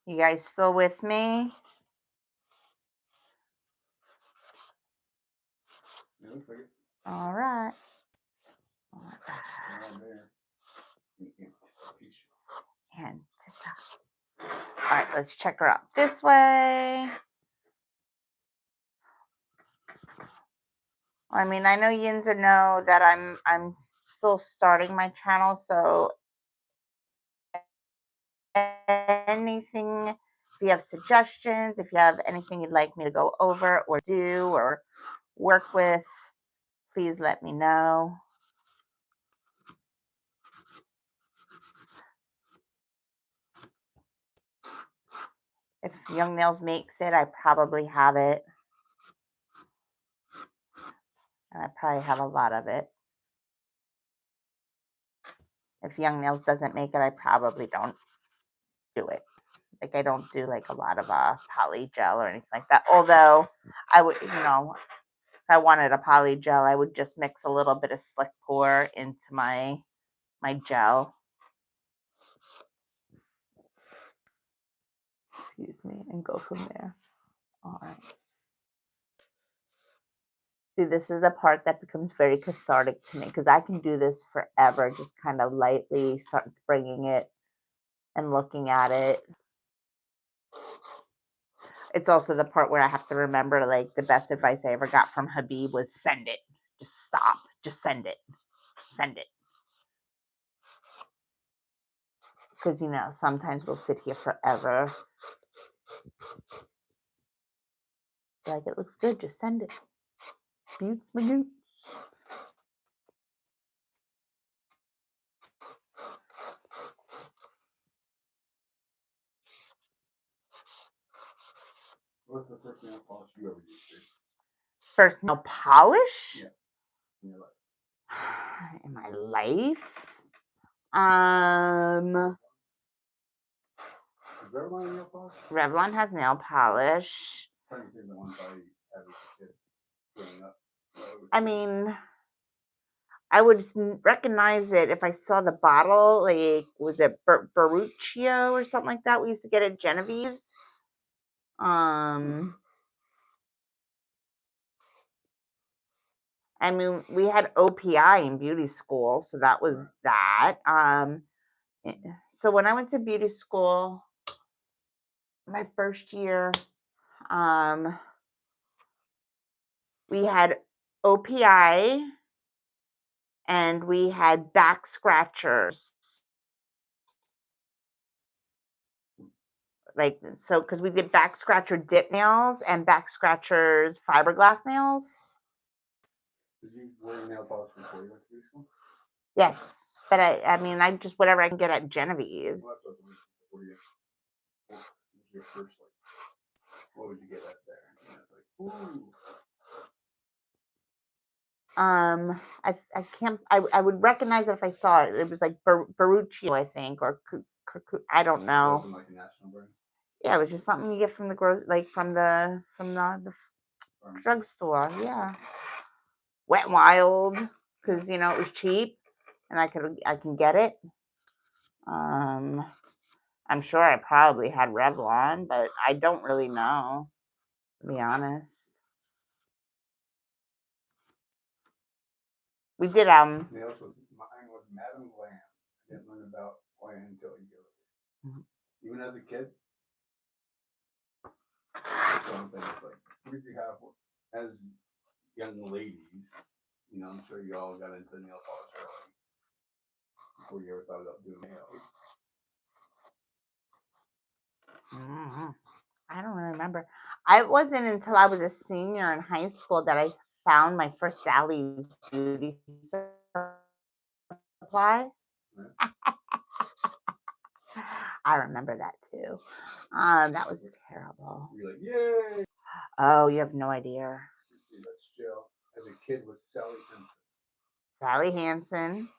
You guys still with me? All right. And all right, let's check her out this way. I mean, I know Yinzer know that I'm still starting my channel, so anything, if you have suggestions, if you have anything you'd like me to go over or do or work with, please let me know. If Young Nails makes it, I probably have it. And I probably have a lot of it. If Young Nails doesn't make it, I probably don't do it. Like I don't do like a lot of poly gel or anything like that. Although I would, if I wanted a poly gel, I would just mix a little bit of slick pour into my gel. Excuse me, and go from there. All right. See, this is the part that becomes very cathartic to me because I can do this forever, just kind of lightly start bringing it and looking at it. It's also the part where I have to remember, like, the best advice I ever got from Habib was send it. Just stop. Just send it. Send it. Because, sometimes we'll sit here forever. Like, it looks good. Just send it. Buttes Magoots. What's the first nail polish you ever used? Dude? First nail polish Yeah. In your life? in my life. Um, Is Revlon nail polish? Revlon has nail polish. I'm trying to think of the ones I had as a kid growing up. I mean, I would recognize it if I saw the bottle. Like, was it Baruccio or something like that? We used to get at Genevieve's. I mean, we had OPI in beauty school, so that was that. So when I went to beauty school, my first year, we had OPI and we had back scratchers. Like, so because we did back scratcher dip nails and back scratchers fiberglass nails. Did you wear nail polish before you went to beauty school? Yes, but I mean, I just whatever I can get at Genevieve's. Well, that's what was your first, like, what would you get at there? And it's like, ooh. I can't. I would recognize it if I saw it. It was like Baruccio, I think, or I don't know. Wasn't like a national brand. Yeah, it was just something you get from the like from the drugstore. Yeah, Wet n Wild, because you know it was cheap, and I can get it. I'm sure I probably had Revlon, but I don't really know, to be honest. We did Nails was mine was Madame Glam. I didn't learn about oil until a year later. Even as a kid. Something like, what did you have as young ladies? You know, I'm sure you all got into nail polish early before you ever thought about doing nails. I don't really remember. It wasn't until I was a senior in high school that I found my first Sally's beauty supply. I remember that too. That was terrible. You're like, yay! Oh, you have no idea. That's Jill. As a kid with Sally Hansen. Sally Hansen.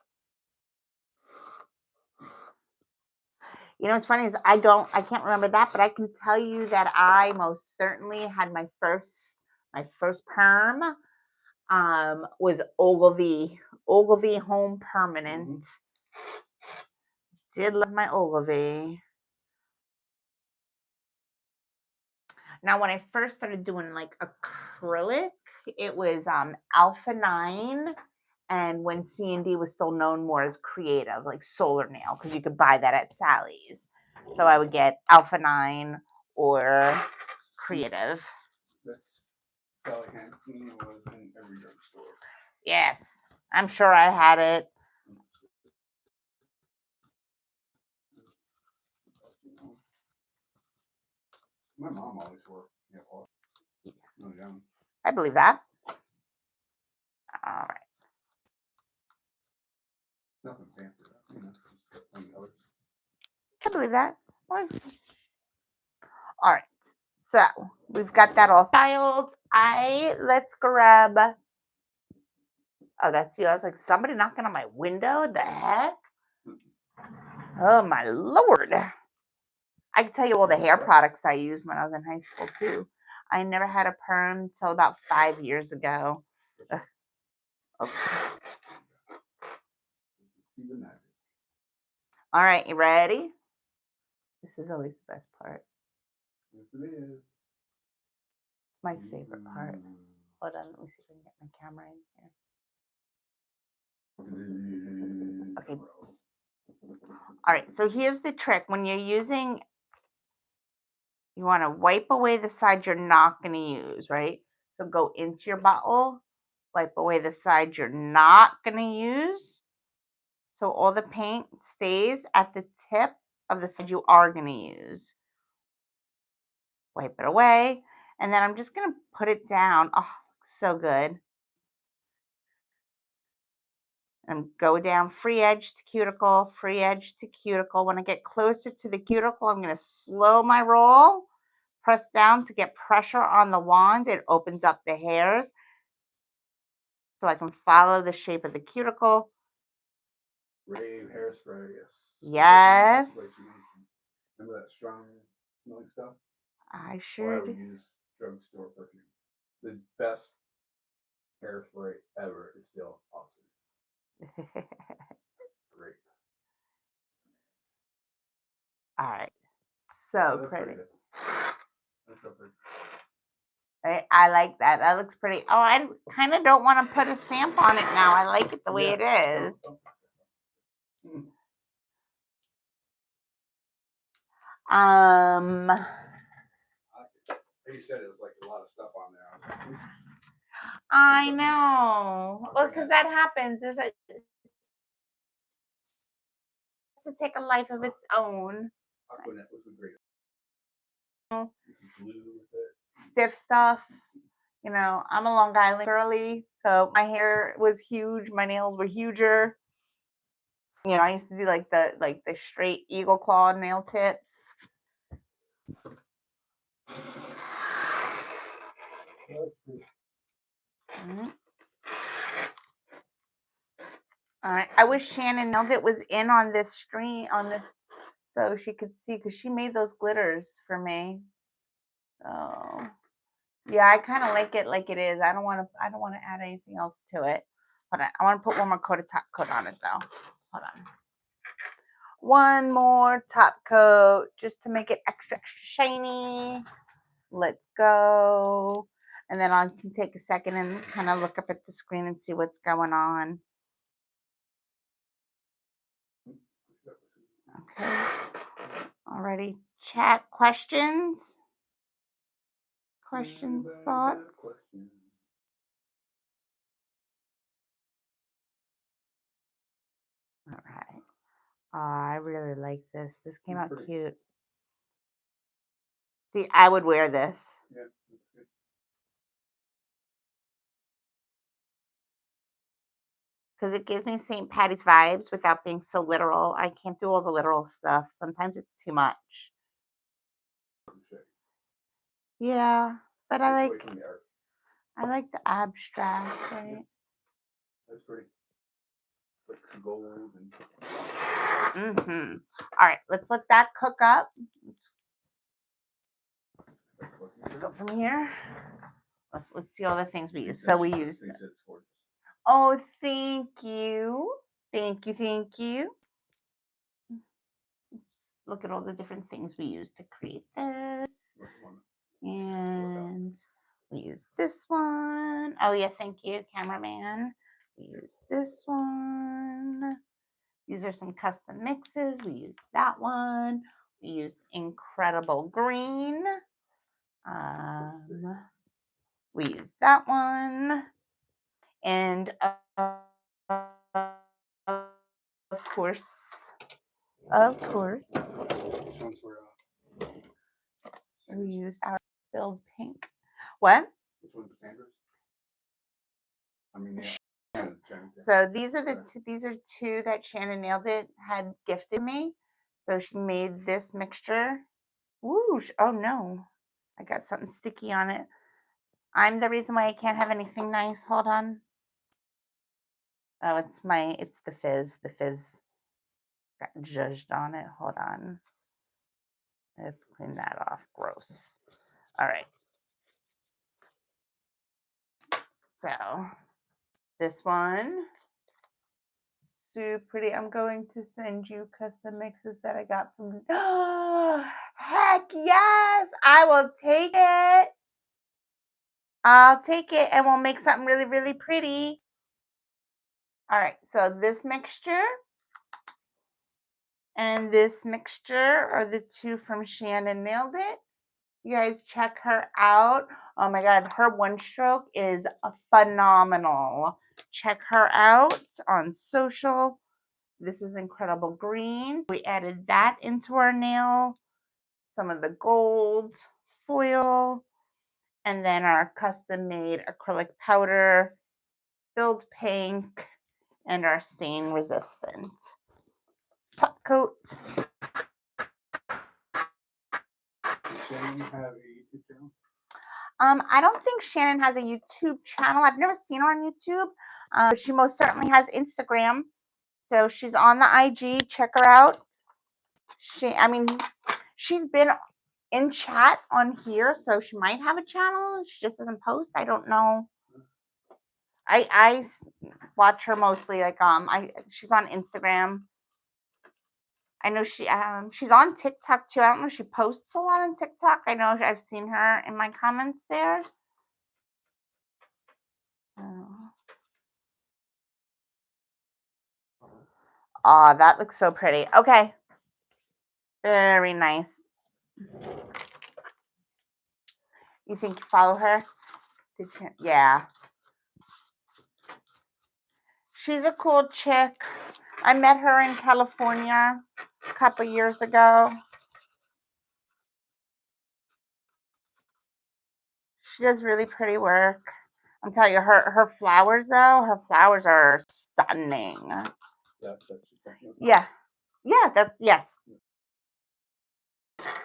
You know what's funny is I can't remember that, but I can tell you that I most certainly had my first perm was Ogilvy Home Permanent. Did love my Ogilvy. Now when I first started doing like acrylic, it was Alpha 9, and when C&D was still known more as Creative, like Solar Nail, because you could buy that at Sally's. So I would get Alpha 9 or Creative. That's Sally Hansen was in every drugstore. Yes, I'm sure I had it. My mom always wore nail polish. No, young. I believe that. All right. Nothing fancy though. You know, just plain colors. I believe that. All right. So we've got that all filed. Let's grab. Oh, that's you. I was like, somebody knocking on my window? The heck? Oh my Lord. I can tell you all the hair products I used when I was in high school too. I never had a perm till about 5 years ago. Okay. All right, you ready? This is always the best part. Yes, it is. My favorite part. Hold on, let me see if I can get my camera in here. Okay. All right, so here's the trick. When you're using, you want to wipe away the side you're not going to use, right? So go into your bottle, wipe away the side you're not going to use. So all the paint stays at the tip of the side you are going to use. Wipe it away. And then I'm just going to put it down. Oh, so good. And go down free edge to cuticle, free edge to cuticle. When I get closer to the cuticle, I'm going to slow my roll, press down to get pressure on the wand. It opens up the hairs so I can follow the shape of the cuticle. Rave hairspray, yes. Yes. Remember that strong smelling stuff? I Or sure I would do. use drugstore perfume. The best hairspray ever is still Oxy. Great. All right. Oh, So that's pretty. good. That's so pretty. Right? I like that. That looks pretty. Oh, I kind of don't want to put a stamp on it now. I like it the way it is. You said it was like a lot of stuff on there. I know. Well, because that happens. Is it to take a life of its own? Aquanet was a great. Glue with it. Stiff stuff. You know, I'm a Long Island girly, so my hair was huge. My nails were huger. You know, I used to do like the straight eagle claw nail tips. All right. I wish Shannon Neldit was in on this stream so she could see because she made those glitters for me. So yeah, I kind of like it like it is. I don't want to add anything else to it. Hold on. I want to put one more top coat on it though. Hold on. One more top coat just to make it extra shiny. Let's go. And then I can take a second and kind of look up at the screen and see what's going on. Okay. Alrighty. Chat questions. Questions, thoughts. All right. I really like this. This came out cute. See, I would wear this. Yeah. Because it gives me St. Patty's vibes without being so literal. I can't do all the literal stuff. Sometimes it's too much. Yeah, but I like the abstract, right? That's pretty. Like gold and. All right, let's let that cook up. Go from here. Let's see all the things we use. So we use. Oh, thank you. Thank you. Look at all the different things we use to create this. And we use this one. Oh, yeah, thank you, cameraman. We use this one. These are some custom mixes. We use that one. We use Incredible Green. We use that one. And of course, we use our Build Pink. What? Which one's the Sanders? I mean, yeah. So these are two that Shannon Neldit had gifted me. So she made this mixture. Woo! Oh no, I got something sticky on it. I'm the reason why I can't have anything nice. Hold on. Oh, it's the fizz. The fizz got judged on it. Hold on. Let's clean that off. Gross. All right. So this one, super pretty. I'm going to send you custom mixes that I got from. Oh, heck yes! I will take it. I'll take it, and we'll make something really, really pretty. All right. So this mixture and this mixture are the two from Shannon Neldit. You guys check her out. Oh my God, her one stroke is phenomenal. Check her out on social. This is Incredible Greens. We added that into our nail. Some of the gold foil. And then our custom made acrylic powder, Build Pink, and are stain resistant. Top coat. Does Shannon have a YouTube channel? I don't think Shannon has a YouTube channel. I've never seen her on YouTube. But she most certainly has Instagram. So she's on the IG. Check her out. She's been in chat on here, so she might have a channel. She just doesn't post. I don't know. I watch her mostly she's on Instagram. I know she's on TikTok too. I don't know if she posts a lot on TikTok. I know I've seen her in my comments there. Oh, that looks so pretty. Okay. Very nice. You think you follow her? Yeah. She's a cool chick. I met her in California a couple years ago. She does really pretty work. I'm telling you, her flowers though, her flowers are stunning. Yeah. Yeah, yes.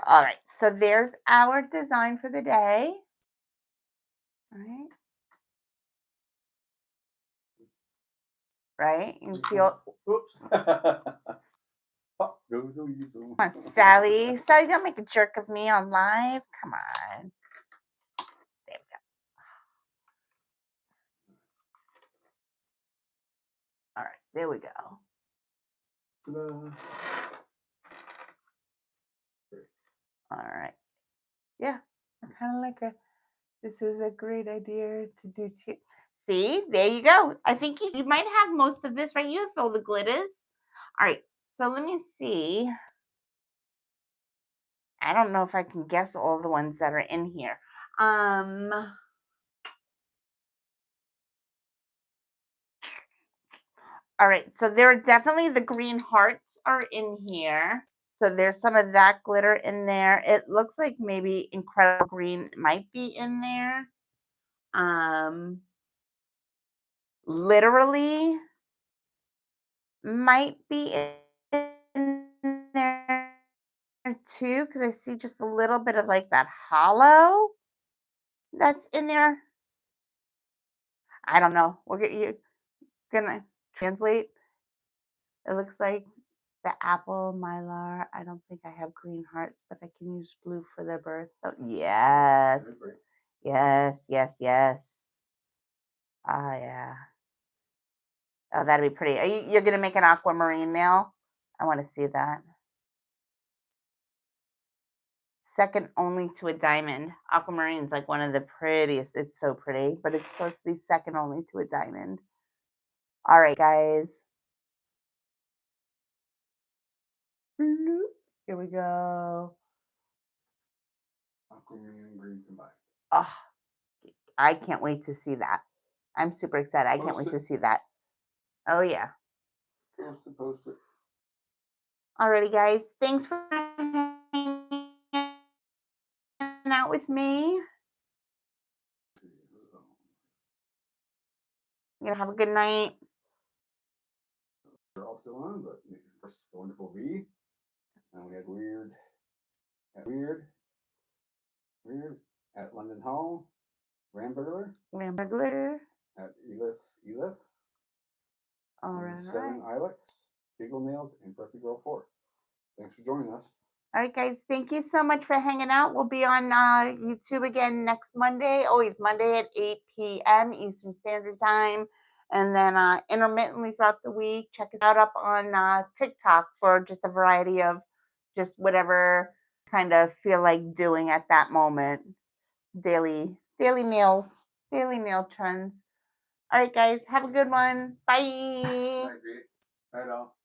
All right. So there's our design for the day. All right. Right? You can see all. Oops. Come on, Sally. Sally, don't make a jerk of me on live. Come on. There we go. All right. There we go. All right. Yeah. I kind of like her. This is a great idea to do too. See, there you go. I think you might have most of this, right? You have all the glitters. All right. So let me see. I don't know if I can guess all the ones that are in here. All right. So there are definitely the green hearts are in here. So there's some of that glitter in there. It looks like maybe Incredible Green might be in there. Literally might be in there too, because I see just a little bit of like that hollow that's in there. I don't know. You're gonna translate. It looks like the apple mylar. I don't think I have green hearts, but I can use blue for the birth. So yes, yes. Ah, yeah. Oh, that'd be pretty. You're gonna make an aquamarine nail? I want to see that. Second only to a diamond. Aquamarine's like one of the prettiest. It's so pretty, but it's supposed to be second only to a diamond. All right, guys. Here we go. Aquamarine and green combined. Oh, I can't wait to see that. I'm super excited. I can't wait to see that. Oh, yeah. Post it. Alrighty, guys. Thanks for hanging out with me. You're going to have a good night. We're all still on, but first the wonderful V. And we had weird at London Hall, Ramburglar at Elith. All right. 7 Ilex, Giggle Nails, and Preppy Girl 4. Thanks for joining us. All right, guys. Thank you so much for hanging out. We'll be on YouTube again next Monday. Always Monday at 8 p.m. Eastern Standard Time. And then intermittently throughout the week, check us out up on TikTok for just a variety of just whatever kind of feel like doing at that moment. Daily nail trends. All right, guys. Have a good one. Bye. Bye, all.